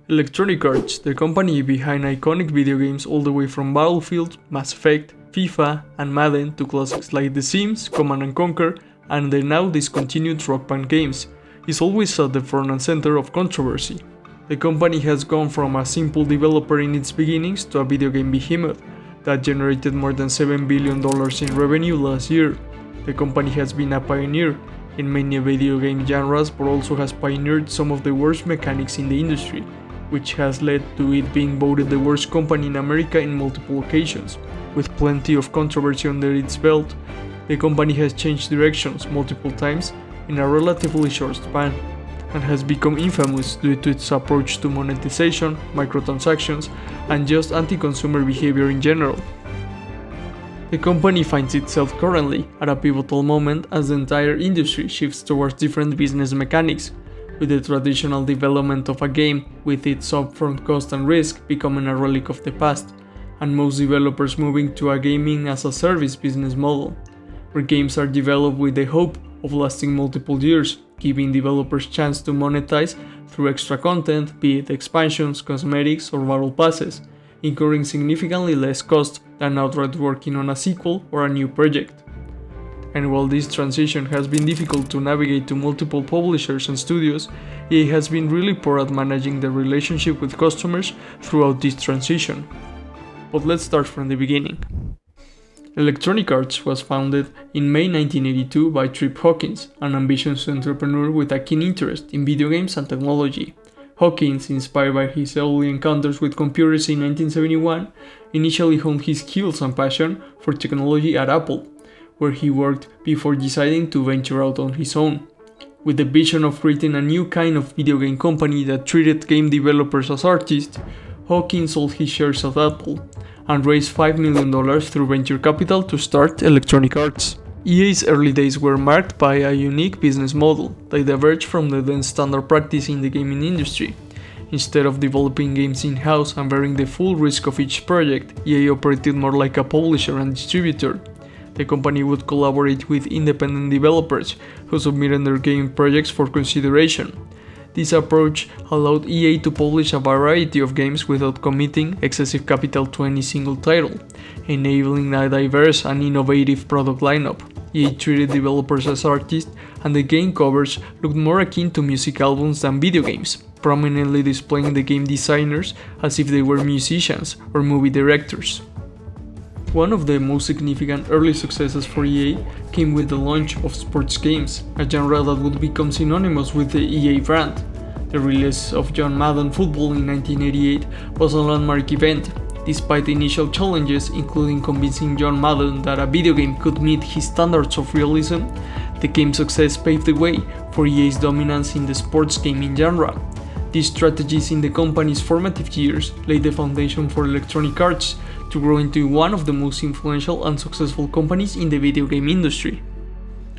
Electronic Arts, the company behind iconic video games all the way from Battlefield, Mass Effect, FIFA, and Madden to classics like The Sims, Command & Conquer, and the now discontinued Rock Band games, is always at the front and center of controversy. The company has gone from a simple developer in its beginnings to a video game behemoth that generated more than $7 billion in revenue last year. The company has been a pioneer in many video game genres but also has pioneered some of the worst mechanics in the industry, which has led to it being voted the worst company in America in multiple occasions. With plenty of controversy under its belt, the company has changed directions multiple times in a relatively short span, and has become infamous due to its approach to monetization, microtransactions, and just anti-consumer behavior in general. The company finds itself currently at a pivotal moment as the entire industry shifts towards different business mechanics, with the traditional development of a game with its upfront cost and risk becoming a relic of the past, and most developers moving to a gaming as a service business model, where games are developed with the hope of lasting multiple years, giving developers chance to monetize through extra content, be it expansions, cosmetics, or battle passes, incurring significantly less cost than outright working on a sequel or a new project. And while this transition has been difficult to navigate to multiple publishers and studios, EA has been really poor at managing the relationship with customers throughout this transition. But let's start from the beginning. Electronic Arts was founded in May 1982 by Trip Hawkins, an ambitious entrepreneur with a keen interest in video games and technology. Hawkins, inspired by his early encounters with computers in 1971, initially honed his skills and passion for technology at Apple, where he worked before deciding to venture out on his own. With the vision of creating a new kind of video game company that treated game developers as artists, Hawkins sold his shares at Apple and raised $5 million through venture capital to start Electronic Arts. EA's early days were marked by a unique business model that diverged from the then standard practice in the gaming industry. Instead of developing games in-house and bearing the full risk of each project, EA operated more like a publisher and distributor. The company would collaborate with independent developers who submitted their game projects for consideration. This approach allowed EA to publish a variety of games without committing excessive capital to any single title, enabling a diverse and innovative product lineup. EA treated developers as artists, and the game covers looked more akin to music albums than video games, prominently displaying the game designers as if they were musicians or movie directors. One of the most significant early successes for EA came with the launch of sports games, a genre that would become synonymous with the EA brand. The release of John Madden Football in 1988 was a landmark event. Despite initial challenges, including convincing John Madden that a video game could meet his standards of realism, the game's success paved the way for EA's dominance in the sports gaming genre. These strategies in the company's formative years laid the foundation for Electronic Arts to grow into one of the most influential and successful companies in the video game industry.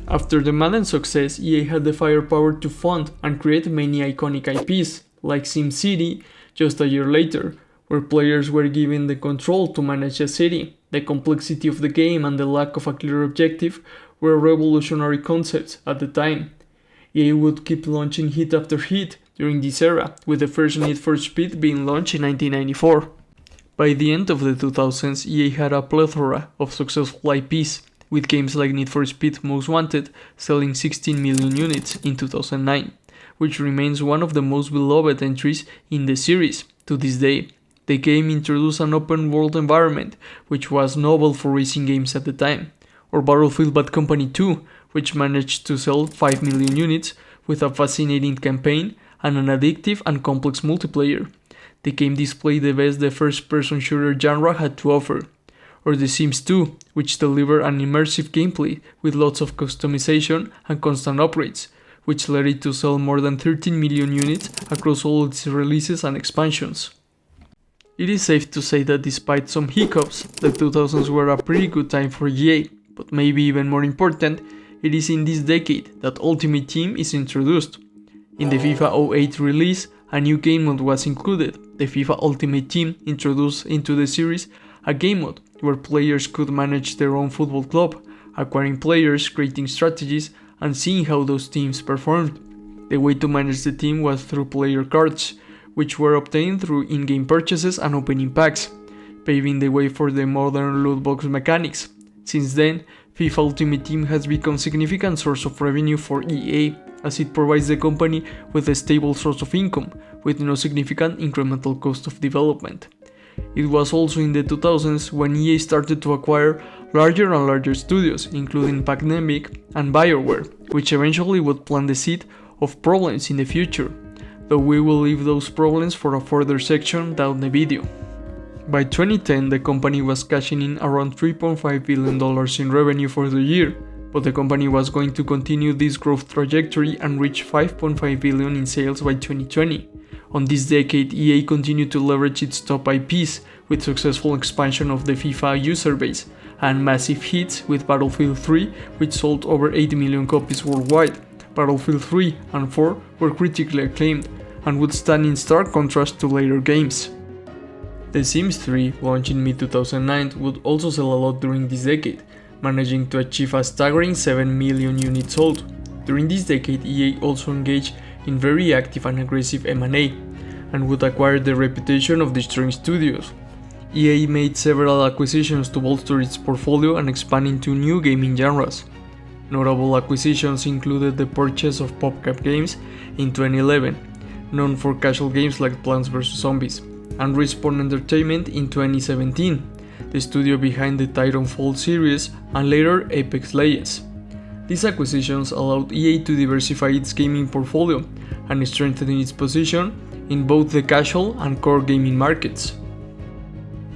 After the Madden success, EA had the firepower to fund and create many iconic IPs, like SimCity just a year later, where players were given the control to manage a city. The complexity of the game and the lack of a clear objective were revolutionary concepts at the time. EA would keep launching hit after hit during this era, with the first Need for Speed being launched in 1994. By the end of the 2000s, EA had a plethora of successful IPs, with games like Need for Speed Most Wanted selling 16 million units in 2009, which remains one of the most beloved entries in the series to this day. The game introduced an open-world environment, which was novel for racing games at the time, or Battlefield Bad Company 2, which managed to sell 5 million units with a fascinating campaign and an addictive and complex multiplayer. The game displayed the best the first-person shooter genre had to offer. Or The Sims 2, which delivered an immersive gameplay with lots of customization and constant upgrades, which led it to sell more than 13 million units across all its releases and expansions. It is safe to say that despite some hiccups, the 2000s were a pretty good time for EA, but maybe even more important, it is in this decade that Ultimate Team is introduced. In the FIFA 08 release, a new game mode was included. The FIFA Ultimate Team introduced into the series a game mode where players could manage their own football club, acquiring players, creating strategies, and seeing how those teams performed. The way to manage the team was through player cards, which were obtained through in-game purchases and opening packs, paving the way for the modern loot box mechanics. Since then, FIFA Ultimate Team has become a significant source of revenue for EA, as it provides the company with a stable source of income, with no significant incremental cost of development. It was also in the 2000s when EA started to acquire larger and larger studios, including Pandemic and BioWare, which eventually would plant the seed of problems in the future, though we will leave those problems for a further section down the video. By 2010, the company was cashing in around $3.5 billion in revenue for the year, but the company was going to continue this growth trajectory and reach $5.5 billion in sales by 2020. On this decade, EA continued to leverage its top IPs with successful expansion of the FIFA user base and massive hits with Battlefield 3, which sold over 80 million copies worldwide. Battlefield 3 and 4 were critically acclaimed and would stand in stark contrast to later games. The Sims 3, launched in mid-2009, would also sell a lot during this decade, managing to achieve a staggering 7 million units sold. During this decade, EA also engaged in very active and aggressive M&A, and would acquire the reputation of destroying studios. EA made several acquisitions to bolster its portfolio and expand into new gaming genres. Notable acquisitions included the purchase of PopCap Games in 2011, known for casual games like Plants vs Zombies, and Respawn Entertainment in 2017, the studio behind the Titanfall series and later Apex Legends. These acquisitions allowed EA to diversify its gaming portfolio and strengthen its position in both the casual and core gaming markets.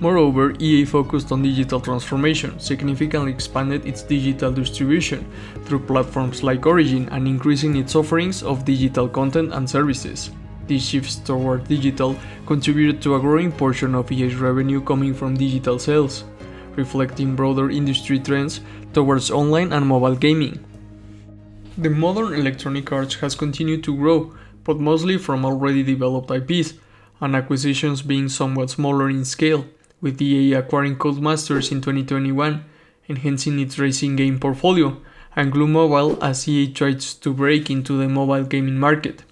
Moreover, EA focused on digital transformation, significantly expanded its digital distribution through platforms like Origin and increasing its offerings of digital content and services. These shifts toward digital contributed to a growing portion of EA's revenue coming from digital sales, reflecting broader industry trends towards online and mobile gaming. The modern Electronic Arts has continued to grow, but mostly from already developed IPs, and acquisitions being somewhat smaller in scale, with EA acquiring Codemasters in 2021, enhancing its racing game portfolio, and Glue Mobile as EA tries to break into the mobile gaming market.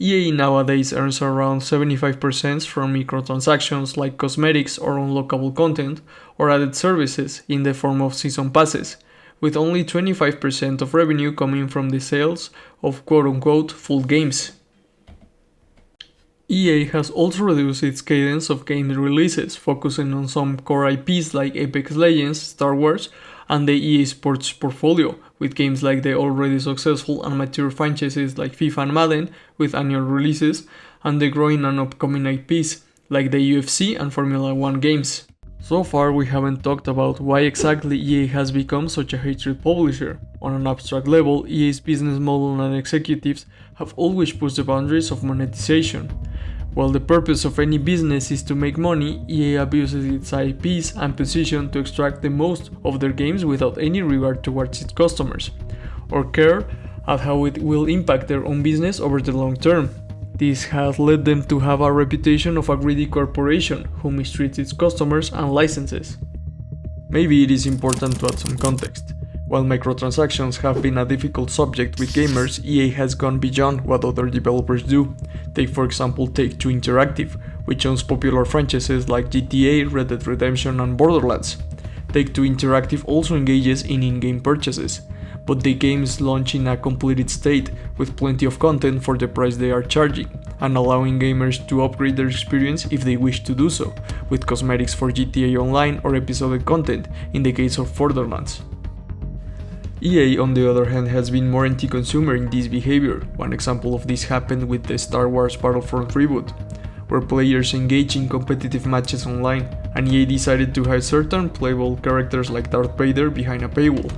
EA nowadays earns around 75% from microtransactions like cosmetics or unlockable content or added services in the form of season passes, with only 25% of revenue coming from the sales of quote-unquote full games. EA has also reduced its cadence of game releases, focusing on some core IPs like Apex Legends, Star Wars, and the EA Sports portfolio, with games like the already successful and mature franchises like FIFA and Madden with annual releases, and the growing and upcoming IPs like the UFC and Formula 1 games. So far we haven't talked about why exactly EA has become such a hated publisher. On an abstract level, EA's business model and executives have always pushed the boundaries of monetization. While the purpose of any business is to make money, EA abuses its IPs and position to extract the most of their games without any regard towards its customers, or care at how it will impact their own business over the long term. This has led them to have a reputation of a greedy corporation who mistreats its customers and licenses. Maybe it is important to add some context. While microtransactions have been a difficult subject with gamers, EA has gone beyond what other developers do. Take for example Take-Two Interactive, which owns popular franchises like GTA, Red Dead Redemption and Borderlands. Take-Two Interactive also engages in in-game purchases, but the games launch in a completed state with plenty of content for the price they are charging, and allowing gamers to upgrade their experience if they wish to do so, with cosmetics for GTA Online or episodic content in the case of Borderlands. EA, on the other hand, has been more anti-consumer in this behavior. One example of this happened with the Star Wars Battlefront reboot, where players engage in competitive matches online, and EA decided to hide certain playable characters like Darth Vader behind a paywall.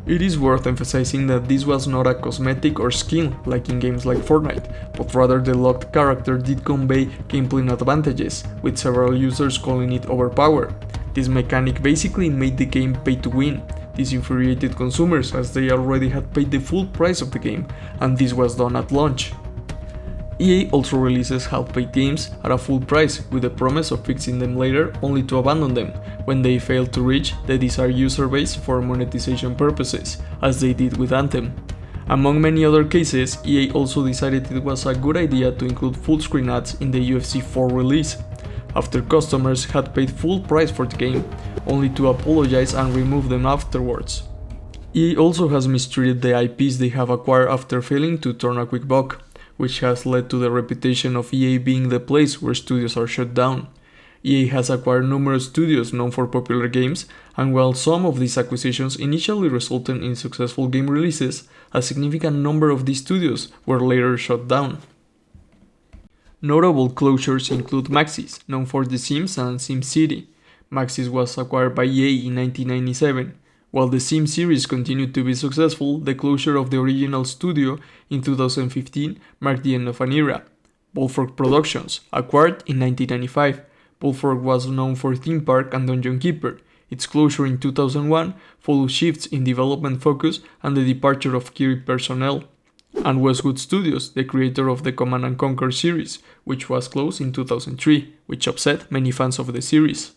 It is worth emphasizing that this was not a cosmetic or skin like in games like Fortnite, but rather the locked character did convey gameplay advantages, with several users calling it overpowered. This mechanic basically made the game pay to win. This infuriated consumers as they already had paid the full price of the game, and this was done at launch. EA also releases half-baked games at a full price with the promise of fixing them later, only to abandon them when they fail to reach the desired user base for monetization purposes, as they did with Anthem. Among many other cases, EA also decided it was a good idea to include full-screen ads in the UFC 4 release, after customers had paid full price for the game, only to apologize and remove them afterwards. EA also has mistreated the IPs they have acquired after failing to turn a quick buck, which has led to the reputation of EA being the place where studios are shut down. EA has acquired numerous studios known for popular games, and while some of these acquisitions initially resulted in successful game releases, a significant number of these studios were later shut down. Notable closures include Maxis, known for The Sims and SimCity. Maxis was acquired by EA in 1997. While the Sim series continued to be successful, the closure of the original studio in 2015 marked the end of an era. Bullfrog Productions, acquired in 1995. Bullfrog was known for Theme Park and Dungeon Keeper. Its closure in 2001 followed shifts in development focus and the departure of key personnel. And Westwood Studios, the creator of the Command & Conquer series, which was closed in 2003, which upset many fans of the series.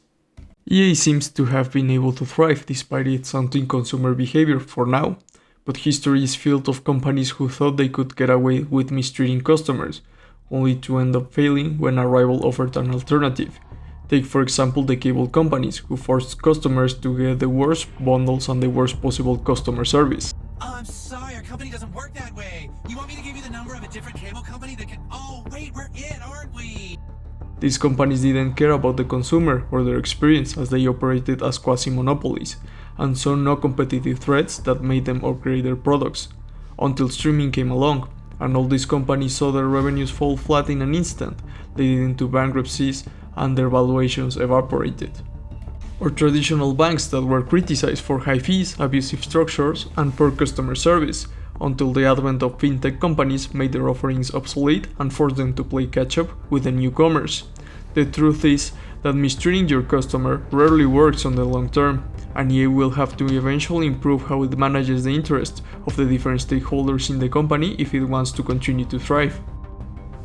EA seems to have been able to thrive despite its anti-consumer behavior for now, but history is filled of companies who thought they could get away with mistreating customers, only to end up failing when a rival offered an alternative. Take for example the cable companies, who forced customers to get the worst bundles and the worst possible customer service. I'm sorry, our company doesn't work that way. You want me to give you the number of a different cable company that can... Oh, wait, we're it, aren't we? These companies didn't care about the consumer or their experience, as they operated as quasi-monopolies, and saw no competitive threats that made them upgrade their products. Until streaming came along, and all these companies saw their revenues fall flat in an instant, leading to bankruptcies and their valuations evaporated. Or traditional banks that were criticized for high fees, abusive structures, and poor customer service, until the advent of fintech companies made their offerings obsolete and forced them to play catch-up with the newcomers. The truth is that mistreating your customer rarely works on the long term, and EA will have to eventually improve how it manages the interests of the different stakeholders in the company if it wants to continue to thrive.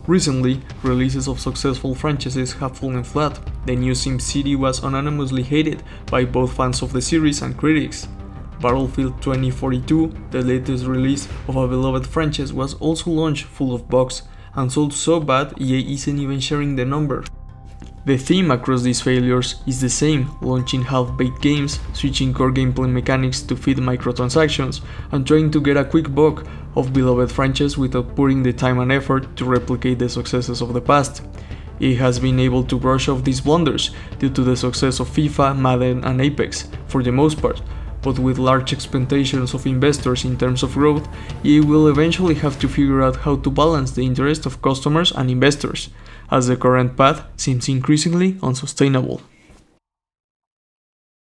Recently, releases of successful franchises have fallen flat. The new SimCity was unanimously hated by both fans of the series and critics. Battlefield 2042, the latest release of a beloved franchise, was also launched full of bugs, and sold so bad EA isn't even sharing the number. The theme across these failures is the same: launching half-baked games, switching core gameplay mechanics to fit microtransactions, and trying to get a quick buck of beloved franchises without putting the time and effort to replicate the successes of the past. EA has been able to brush off these blunders due to the success of FIFA, Madden, and Apex, for the most part, but with large expectations of investors in terms of growth, EA will eventually have to figure out how to balance the interest of customers and investors, as the current path seems increasingly unsustainable.